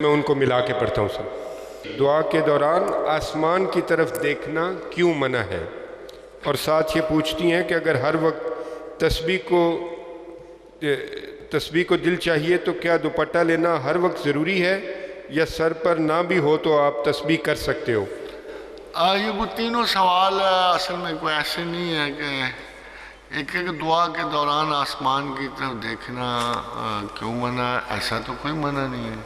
میں ان کو ملا کے پڑھتا ہوں سب۔ دعا کے دوران آسمان کی طرف دیکھنا کیوں منع ہے؟ اور ساتھ یہ پوچھتی ہیں کہ اگر ہر وقت تسبیح کو دل چاہیے تو کیا دوپٹہ لینا ہر وقت ضروری ہے، یا سر پر نہ بھی ہو تو آپ تسبیح کر سکتے ہو؟ یہ وہ تینوں سوال اصل میں کوئی ایسے نہیں ہے کہ ایک دعا کے دوران آسمان کی طرف دیکھنا کیوں منع ہے، ایسا تو کوئی منع نہیں ہے۔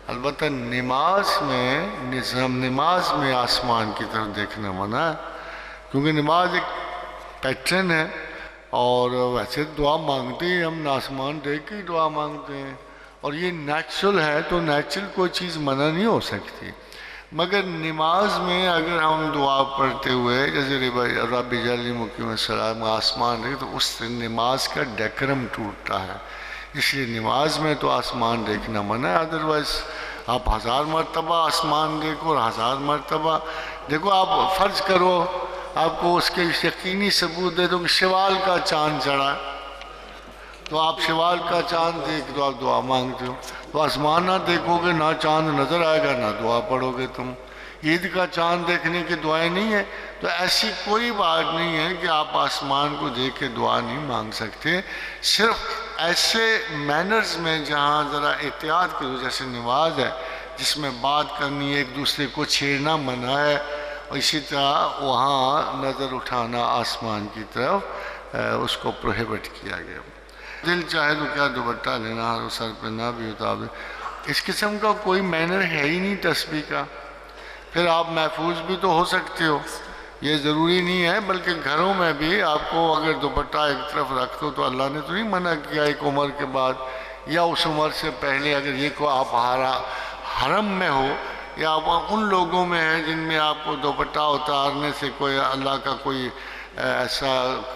البتہ نماز میں آسمان کی طرف دیکھنا منع ہے، کیونکہ نماز ایک پیٹرن ہے، اور ویسے دعا مانگتے ہی ہم آسمان دیکھ کے دعا مانگتے ہیں، اور یہ نیچرل ہے، تو نیچرل کوئی چیز منع نہیں ہو سکتی۔ مگر نماز میں اگر ہم دعا پڑھتے ہوئے جیسے رب اجعلنی مقیم الصلاۃ آسمان دیکھ، تو اس سے نماز کا ڈیکرم ٹوٹتا ہے، اس لیے نماز میں تو آسمان دیکھنا منع ہے۔ ادروائز آپ 1000 مرتبہ آسمان دیکھو، اور 1000 مرتبہ دیکھو۔ آپ فرض کرو آپ کو اس کے یقینی ثبوت دے دو کہ شوال کا چاند چڑھا ہے، تو آپ شوال کا چاند دیکھ دو، آپ دعا مانگتے ہو، تو آسمان نہ دیکھو گے، نہ چاند نظر آئے گا، نہ دعا پڑھو گے تم۔ عید کا چاند دیکھنے کی دعائیں نہیں ہے، تو ایسی کوئی بات نہیں ہے کہ آپ آسمان کو دیکھ کے دعا نہیں مانگ سکتے۔ صرف ایسے مینرز میں جہاں ذرا احتیاط کی وجہ سے نماز ہے، جس میں بات کرنی ہے، ایک دوسرے کو چھیڑنا منع ہے، اور اسی طرح وہاں نظر اٹھانا آسمان کی طرف اس کو پروہیبٹ کیا گیا۔ دل چاہے تو کیا دوپٹہ لینا، ہر سر پہ نہ بھی ہوتا، اس قسم کا کوئی مینر ہے ہی نہیں تسبیح کا۔ پھر آپ محفوظ بھی تو ہو سکتے ہو، یہ ضروری نہیں ہے، بلکہ گھروں میں بھی آپ کو اگر دوپٹہ ایک طرف رکھ دو تو اللہ نے تو نہیں منع کیا ایک عمر کے بعد یا اس عمر سے پہلے، اگر یہ کو آپ حرم میں ہو یا آپ ان لوگوں میں ہیں جن میں آپ کو دوپٹہ اتارنے سے کوئی اللہ کا کوئی ایسا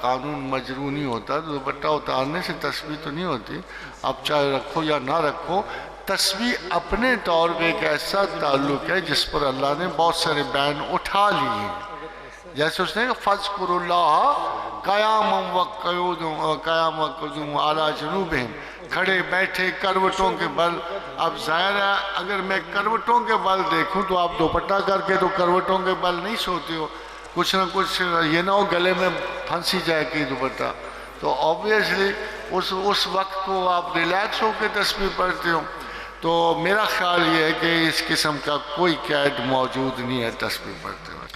قانون مجروح نہیں ہوتا، تو دوپٹہ اتارنے سے تسبیح تو نہیں ہوتی، آپ چاہے رکھو یا نہ رکھو۔ تسبیح اپنے طور پہ ایک ایسا تعلق ہے جس پر اللہ نے بہت سارے بین اٹھا لیے ہیں، جیسے اس نے فَاذْكُرُوا اللَّهَ قِيَامًا وَقُعُودًا عَلَىٰ جُنُوبِهِمْ، کھڑے بیٹھے کروٹوں کے بل۔ اب ظاہر ہے اگر میں کروٹوں کے بل دیکھوں تو آپ دوپٹہ کر کے تو کروٹوں کے بل نہیں سوتے ہو، کچھ نہ کچھ یہ نہ ہو گلے میں پھنسی جائے کہ دوپٹہ، تو آبویسلی اس وقت کو آپ ریلیکس ہو کے تسبیح پڑھتے ہو۔ تو میرا خیال یہ ہے کہ اس قسم کا کوئی قید موجود نہیں ہے تسبیح پڑھتے